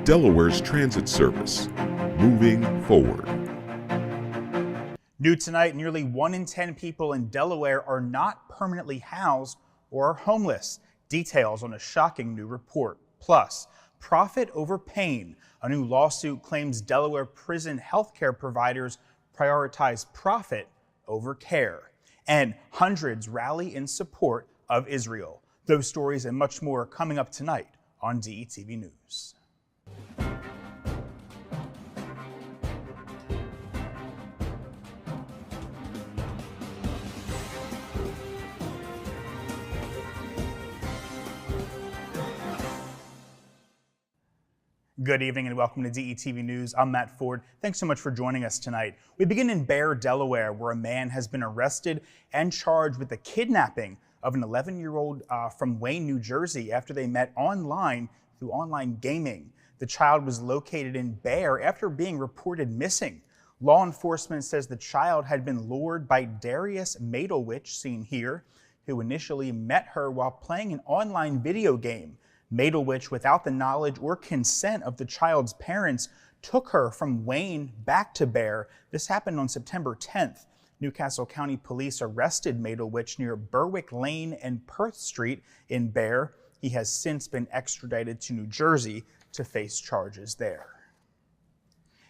Delaware's transit service, moving forward. New tonight, nearly 1 in 10 people in Delaware are not permanently housed or are homeless. Details on a shocking new report. Plus, profit over pain. A new lawsuit claims Delaware prison healthcare providers prioritize profit over care. And hundreds rally in support of Israel. Those stories and much more coming up tonight on DETV News. Good evening and welcome to DETV News. I'm Matt Ford. Thanks so much for joining us tonight. We begin in Bear, Delaware, where a man has been arrested and charged with the kidnapping of an 11-year-old from Wayne, New Jersey after they met online through online gaming. The child was located in Bear after being reported missing. Law enforcement says the child had been lured by Darius Madelwich, seen here, who initially met her while playing an online video game. Madelwich, without the knowledge or consent of the child's parents, took her from Wayne back to Bear. This happened on September 10th. Newcastle County Police arrested Madelwich near Berwick Lane and Perth Street in Bear. He has since been extradited to New Jersey to face charges there.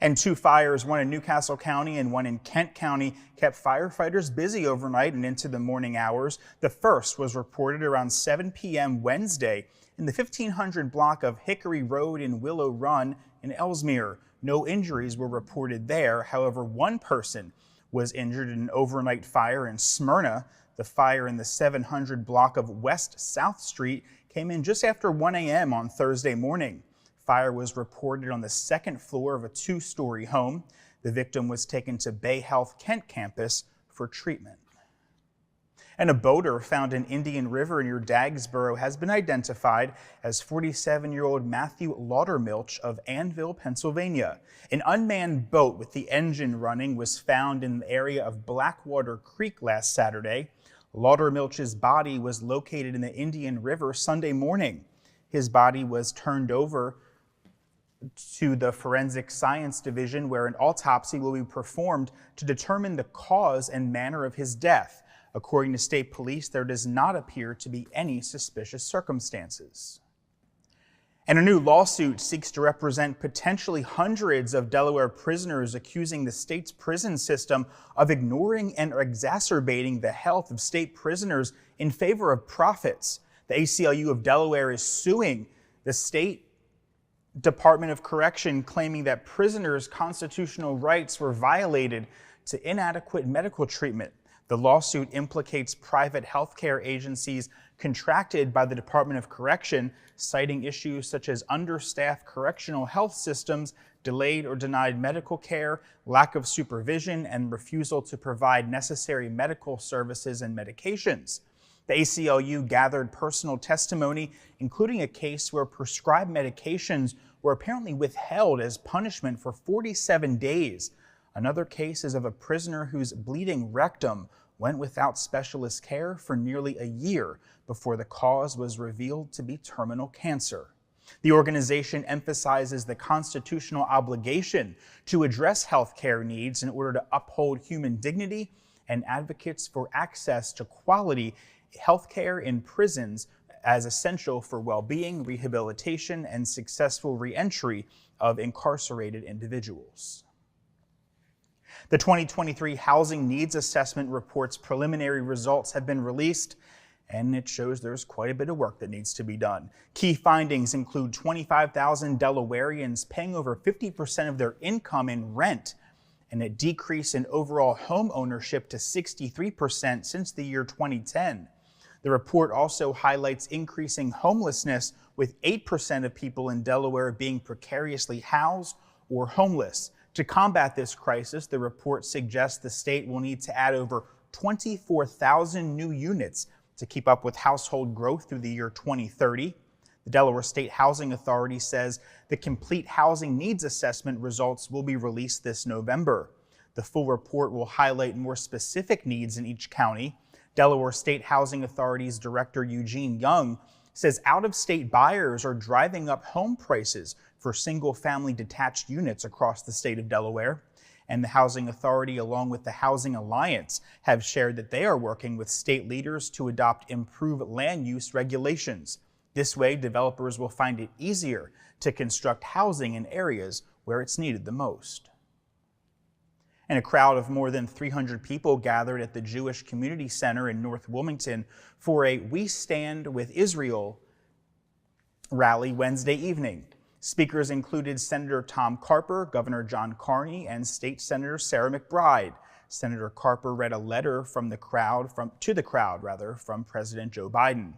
And two fires, one in Newcastle County and one in Kent County, kept firefighters busy overnight and into the morning hours. The first was reported around 7 p.m. Wednesday in the 1500 block of Hickory Road in Willow Run in Ellesmere. No injuries were reported there. However, one person was injured in an overnight fire in Smyrna. The fire in the 700 block of West South Street came in just after 1 a.m. on Thursday morning. Fire was reported on the second floor of a two-story home. The victim was taken to Bay Health Kent campus for treatment. And a boater found in Indian River near Dagsboro has been identified as 47-year-old Matthew Laudermilch of Annville, Pennsylvania. An unmanned boat with the engine running was found in the area of Blackwater Creek last Saturday. Laudermilch's body was located in the Indian River Sunday morning. His body was turned over to the Forensic Science Division, where an autopsy will be performed to determine the cause and manner of his death. According to state police, there does not appear to be any suspicious circumstances. And a new lawsuit seeks to represent potentially hundreds of Delaware prisoners, accusing the state's prison system of ignoring and exacerbating the health of state prisoners in favor of profits. The ACLU of Delaware is suing the state Department of Correction, claiming that prisoners' constitutional rights were violated to inadequate medical treatment. The lawsuit implicates private healthcare agencies contracted by the Department of Correction, citing issues such as understaffed correctional health systems, delayed or denied medical care, lack of supervision, and refusal to provide necessary medical services and medications. The ACLU gathered personal testimony, including a case where prescribed medications were apparently withheld as punishment for 47 days. Another case is of a prisoner whose bleeding rectum went without specialist care for nearly a year before the cause was revealed to be terminal cancer. The organization emphasizes the constitutional obligation to address health care needs in order to uphold human dignity and advocates for access to quality health care in prisons as essential for well-being, rehabilitation, and successful reentry of incarcerated individuals. The 2023 Housing Needs Assessment report's preliminary results have been released, and it shows there's quite a bit of work that needs to be done. Key findings include 25,000 Delawareans paying over 50% of their income in rent, and a decrease in overall home ownership to 63% since the year 2010. The report also highlights increasing homelessness, with 8% of people in Delaware being precariously housed or homeless. To combat this crisis, the report suggests the state will need to add over 24,000 new units to keep up with household growth through the year 2030. The Delaware State Housing Authority says the complete housing needs assessment results will be released this November. The full report will highlight more specific needs in each county. Delaware State Housing Authority's Director Eugene Young says out-of-state buyers are driving up home prices for single-family detached units across the state of Delaware. And the Housing Authority, along with the Housing Alliance, have shared that they are working with state leaders to adopt improved land use regulations. This way, developers will find it easier to construct housing in areas where it's needed the most. And a crowd of more than 300 people gathered at the Jewish Community Center in North Wilmington for a We Stand with Israel rally Wednesday evening. Speakers included Senator Tom Carper, Governor John Carney, and State Senator Sarah McBride. Senator Carper read a letter to the crowd from President Joe Biden.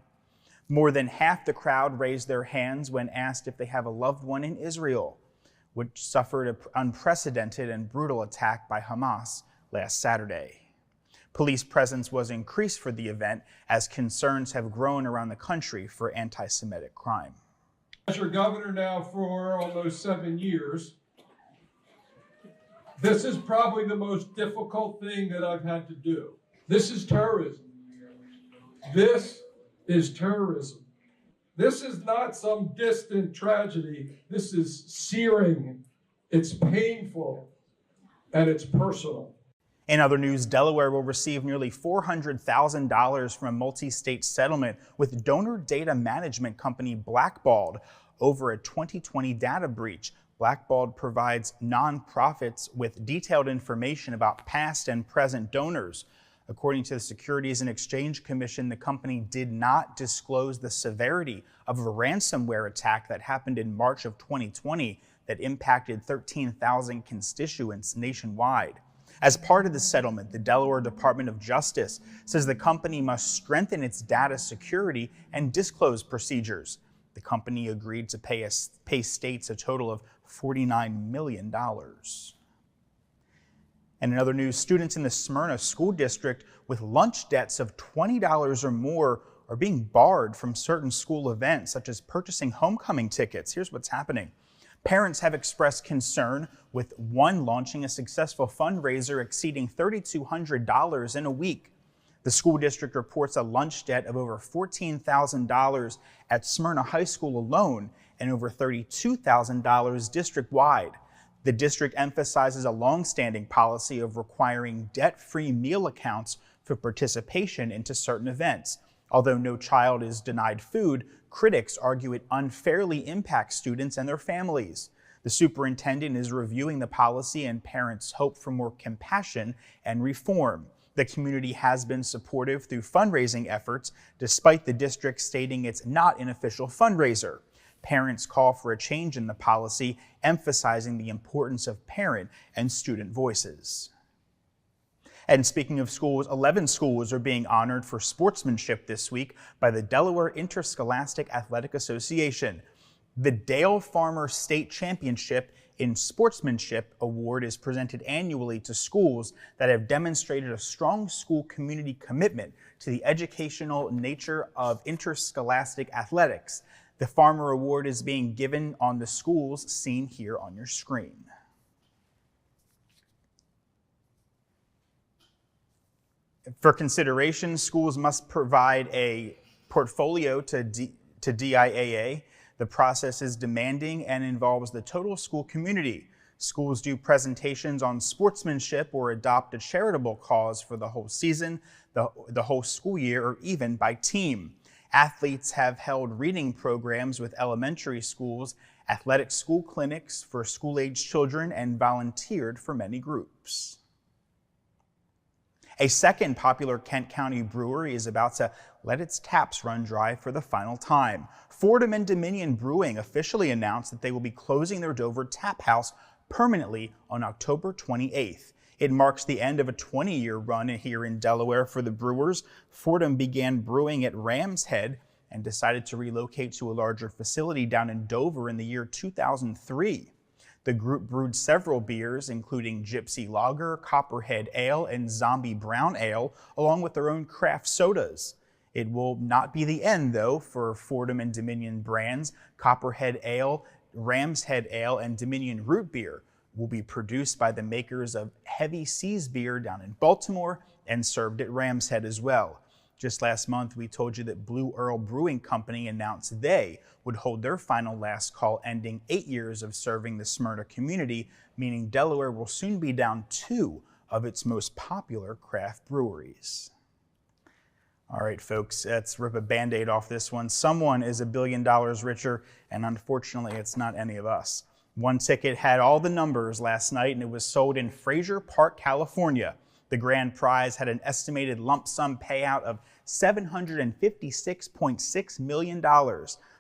More than half the crowd raised their hands when asked if they have a loved one in Israel, which suffered an unprecedented and brutal attack by Hamas last Saturday. Police presence was increased for the event as concerns have grown around the country for anti-Semitic crime. As your governor now for almost 7 years, this is probably the most difficult thing that I've had to do. This is terrorism. This is terrorism. This is not some distant tragedy. This is searing, it's painful, and it's personal. In other news, Delaware will receive nearly $400,000 from a multi-state settlement with donor data management company Blackballed over a 2020 data breach. Blackballed provides nonprofits with detailed information about past and present donors. According to the Securities and Exchange Commission, the company did not disclose the severity of a ransomware attack that happened in March of 2020 that impacted 13,000 constituents nationwide. As part of the settlement, the Delaware Department of Justice says the company must strengthen its data security and disclose procedures. The company agreed to pay states a total of $49 million. And in other news, students in the Smyrna School District with lunch debts of $20 or more are being barred from certain school events, such as purchasing homecoming tickets. Here's what's happening. Parents have expressed concern with one launching a successful fundraiser exceeding $3,200 in a week. The school district reports a lunch debt of over $14,000 at Smyrna High School alone and over $32,000 district-wide. The district emphasizes a long-standing policy of requiring debt-free meal accounts for participation into certain events. Although no child is denied food, critics argue it unfairly impacts students and their families. The superintendent is reviewing the policy, and parents hope for more compassion and reform. The community has been supportive through fundraising efforts, despite the district stating it's not an official fundraiser. Parents call for a change in the policy, emphasizing the importance of parent and student voices. And speaking of schools, 11 schools are being honored for sportsmanship this week by the Delaware Interscholastic Athletic Association. The Dale Farmer State Championship in Sportsmanship Award is presented annually to schools that have demonstrated a strong school community commitment to the educational nature of interscholastic athletics. The Farmer Award is being given on the schools seen here on your screen. For consideration, schools must provide a portfolio to DIAA. The process is demanding and involves the total school community. Schools do presentations on sportsmanship or adopt a charitable cause for the whole season, the whole school year, or even by team. Athletes have held reading programs with elementary schools, athletic school clinics for school-age children, and volunteered for many groups. A second popular Kent County brewery is about to let its taps run dry for the final time. Fordham and Dominion Brewing officially announced that they will be closing their Dover tap house permanently on October 28th. It marks the end of a 20-year run here in Delaware for the brewers. Fordham began brewing at Ram's Head and decided to relocate to a larger facility down in Dover in the year 2003. The group brewed several beers, including Gypsy Lager, Copperhead Ale, and Zombie Brown Ale, along with their own craft sodas. It will not be the end, though, for Fordham and Dominion brands. Copperhead Ale, Ram's Head Ale, and Dominion Root Beer will be produced by the makers of Heavy Seas Beer down in Baltimore and served at Ram's Head as well. Just last month, we told you that Blue Earl Brewing Company announced they would hold their final last call, ending 8 years of serving the Smyrna community, meaning Delaware will soon be down 2 of its most popular craft breweries. All right, folks, let's rip a Band-Aid off this one. Someone is $1 billion richer, and unfortunately, it's not any of us. One ticket had all the numbers last night, and it was sold in Fraser Park, California. The grand prize had an estimated lump sum payout of $756.6 million.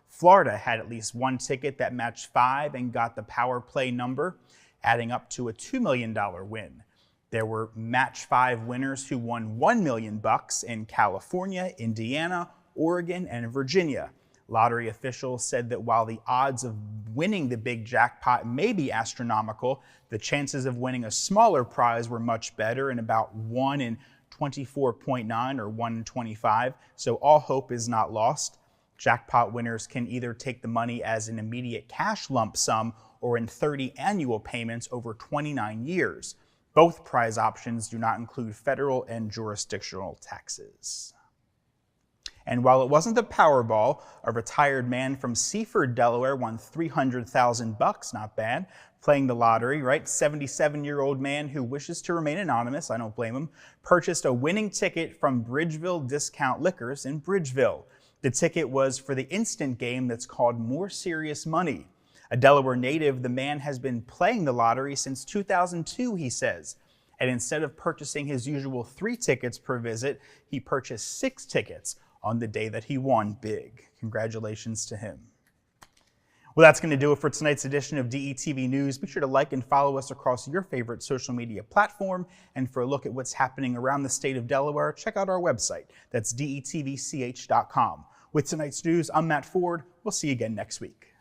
Florida had at least one ticket that matched 5 and got the power play number, adding up to a $2 million win. There were match 5 winners who won $1 million in California, Indiana, Oregon, and Virginia. Lottery officials said that while the odds of winning the big jackpot may be astronomical, the chances of winning a smaller prize were much better, in about 1 in 24.9 or 1 in 25, so all hope is not lost. Jackpot winners can either take the money as an immediate cash lump sum or in 30 annual payments over 29 years. Both prize options do not include federal and jurisdictional taxes. And while it wasn't the Powerball, a retired man from Seaford, Delaware won $300,000, not bad, playing the lottery, right? 77-year-old man who wishes to remain anonymous, I don't blame him, purchased a winning ticket from Bridgeville Discount Liquors in Bridgeville. The ticket was for the instant game that's called More Serious Money. A Delaware native, the man has been playing the lottery since 2002, he says. And instead of purchasing his usual 3 tickets per visit, he purchased 6 tickets on the day that he won big. Congratulations to him. Well, that's going to do it for tonight's edition of DETV News. Be sure to like and follow us across your favorite social media platform. And for a look at what's happening around the state of Delaware, check out our website. That's detvch.com. With tonight's news, I'm Matt Ford. We'll see you again next week.